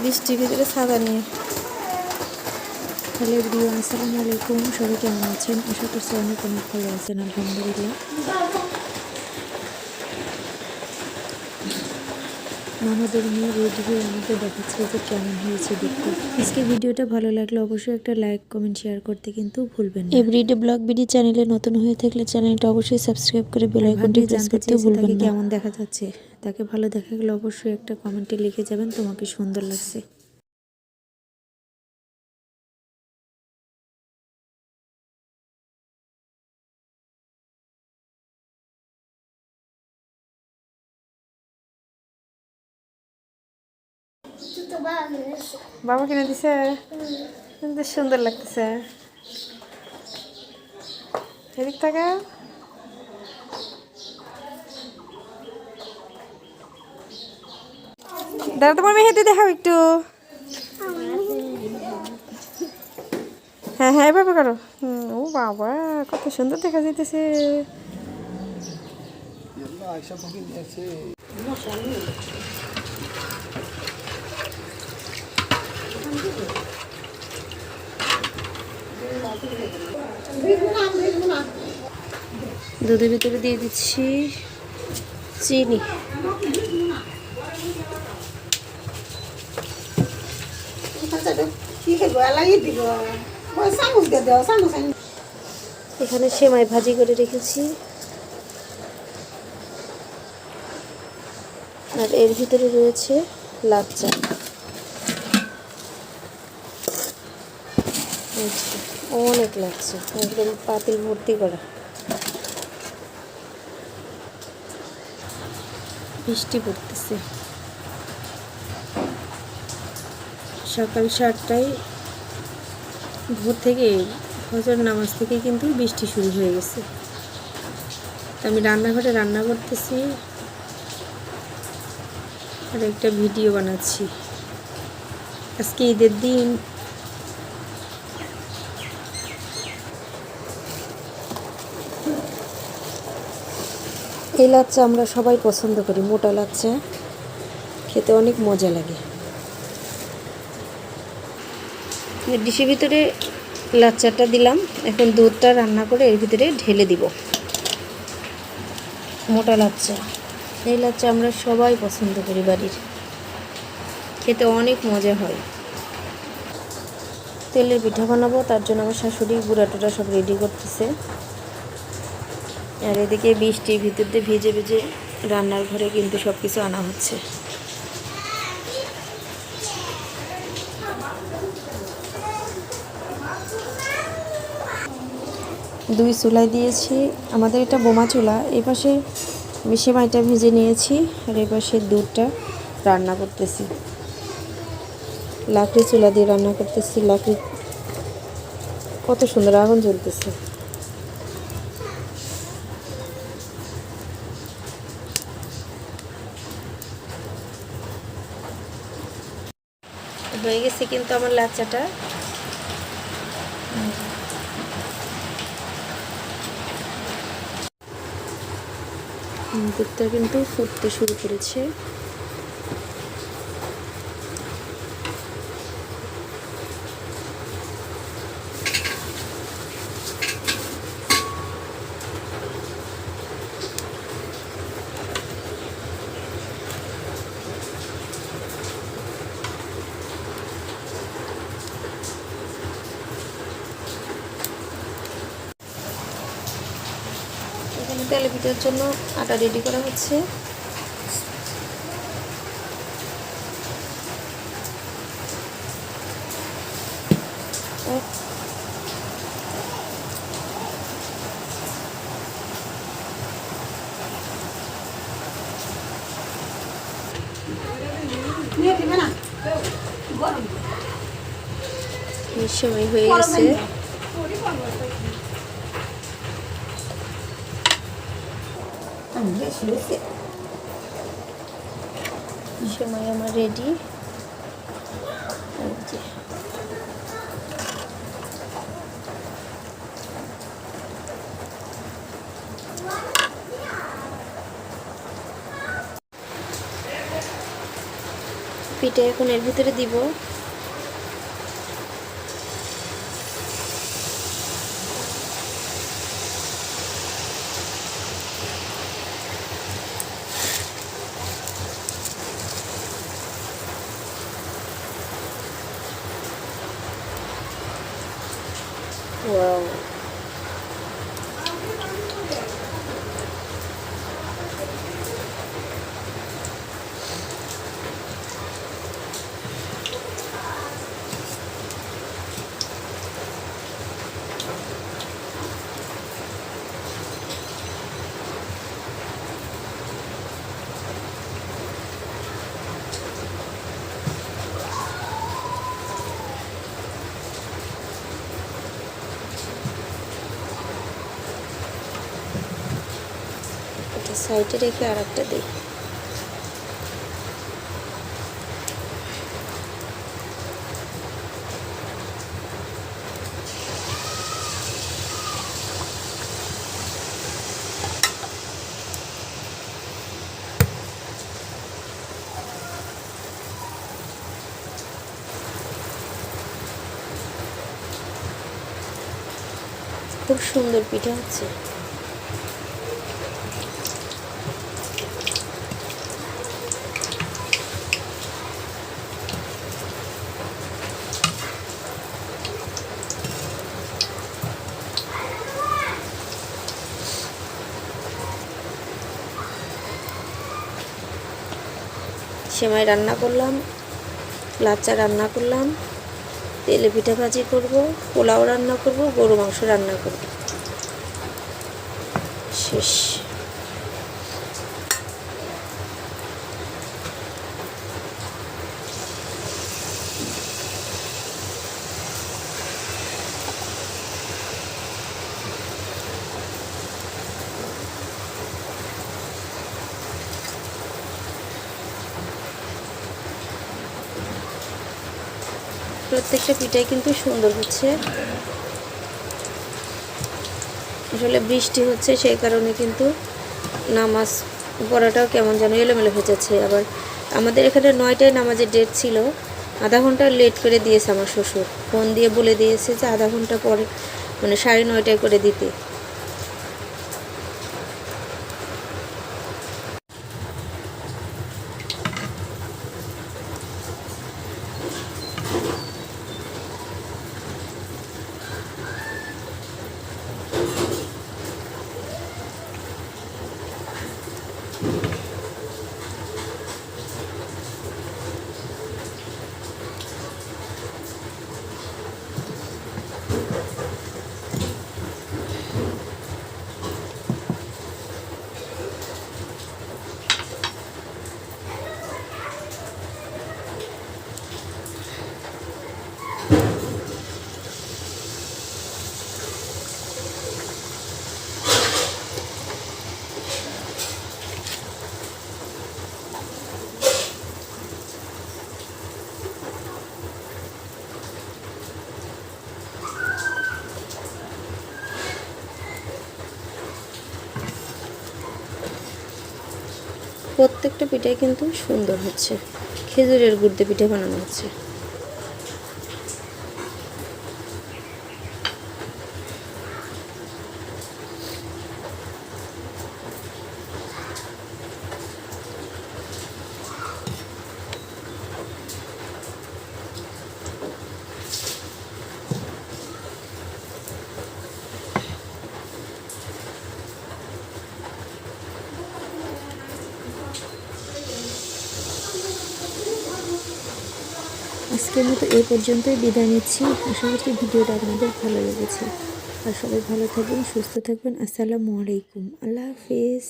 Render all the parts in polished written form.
বৃষ্টির ভিতরে ছাতা নিয়ে। হ্যালো এভরিওয়ান, আসসালামু আলাইকুম। সবাই কেমন আছেন? আশা করছি অনেক অনেক ভালো আছেন, আলহামদুলিল্লাহ। ননদের নিয়ে রেডি হয়ে আমাকে দেখাচ্ছে যে কেমন হয়েছে দেখতে। আজকে ভিডিওটা ভালো লাগলে অবশ্যই একটা লাইক, কমেন্ট, শেয়ার করতে কিন্তু ভুলবেন না। এভরিডে ব্লগ বিডি চ্যানেলে নতুন হয়ে থাকলে চ্যানেলটা অবশ্যই সাবস্ক্রাইব করে বেল আইকনটি প্রেস করতে ভুলবেন না। কেমন দেখা যাচ্ছে, তাকে ভালো দেখা গেলে অবশ্যই একটা কমেন্টে লিখে যাবেন তোমাকে সুন্দর লাগছে। বাবা কিনে দিছে, কিন্তু সুন্দর লাগতেছে। এদিক থেকে দাদা তোমার মেহেদি দেখাও একটু। হ্যাঁ হ্যাঁ এভাবে করো। ও বাবা কত সুন্দর দেখা যাইতেছে। দুধের ভিতরে দিয়ে দিচ্ছি চিনি। এখানে সেমাই ভাজি করে রেখেছি, আর এর ভিতরে রয়েছে লাচ্চা। অনেক লাচ্চা, একদম পাতিল ভর্তি করা। বৃষ্টি পড়তেছে। সকাল 7টায় ভোর থেকে, ফজর নামাজ থেকে কিন্তু বৃষ্টি শুরু হয়ে গেছে। আমি রান্নাঘরে রান্না করতেছি আর একটা ভিডিও বানাচ্ছি। আজকে ঈদের দিন। এই লাচ্চা আমরা সবাই পছন্দ করি, মোটা লাচ্চা খেতে অনেক মজা লাগে। ডিশের ভিতরে লাচ্চাটা দিলাম, এখন দুধটা রান্না করে এর ভিতরে ঢেলে দিব। মোটা লাচ্চা, এই লাচ্চা আমরা সবাই পছন্দ করি বাড়ির, খেতে অনেক মজা হয়। তেলের পিঠা বানাবো, তার জন্য আমার শাশুড়ি গুঁড়া টুড়া সব রেডি করতেছে। আর এদিকে বৃষ্টির ভিতর দিয়ে ভিজে ভিজে রান্নার ঘরে কিন্তু সব কিছু আনা হচ্ছে। দুই চুলায় দিয়েছি, আমাদের এটা বোমা চুলা। এই পাশে আমি সেমাইটা ভেজে নিয়েছি, আর এই পাশে দুধটা রান্না করতেছি। লাকড়ি চুলা দিয়ে রান্না করতেছি। লাকড়ি কত সুন্দর আগুন জ্বলতেছে। হয়ে গেছে কিন্তু আমার লাচ্চাটা। দুধটা কিন্তু ফুটতে শুরু করেছে। এখানে তেলে পিঠার জন্য আটা রেডি করা হচ্ছে। সময় হয়ে গেছে। সেমাই আমার রেডি। পিঠে এখন এর ভিতরে দিব। ওয়াও, এটা সাইডে রেখে আর একটা দিই। খুব সুন্দর পিঠা হচ্ছে। সেমাই রান্না করলাম, লাচ্চা রান্না করলাম, তেলে পিঠা ভাজি করব, পোলাও রান্না করব, গরু মাংস রান্না করব। শেষ। প্রত্যেকটা পিঠাই কিন্তু সুন্দর হচ্ছে। আসলে বৃষ্টি হচ্ছে, সেই কারণে কিন্তু নামাজ পড়াটাও কেমন যেন এলোমেলো হয়ে যাচ্ছে। আবার আমাদের এখানে 9টায় নামাজের ডেট ছিল, আধা ঘন্টা লেট করে দিয়েছে আমার শ্বশুর। ফোন দিয়ে বলে দিয়েছে যে আধা ঘন্টা পরে, মানে 9:30টায় করে দিতে। প্রত্যেকটা পিঠাই কিন্তু সুন্দর হচ্ছে। খেজুরের গুড় দিয়ে পিঠা বানানো হচ্ছে। আজকের মতো এই পর্যন্তই বিদায় নিচ্ছি। আশা করছি ভিডিওটা আপনাদের ভালো লেগেছে। আর সবাই ভালো থাকবেন, সুস্থ থাকবেন। আসসালামু আলাইকুম, আল্লাহ হাফিজ।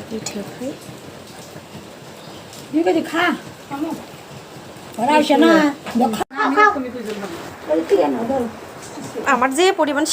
পিঠা খাই। খা না আমার যে পরিমাণ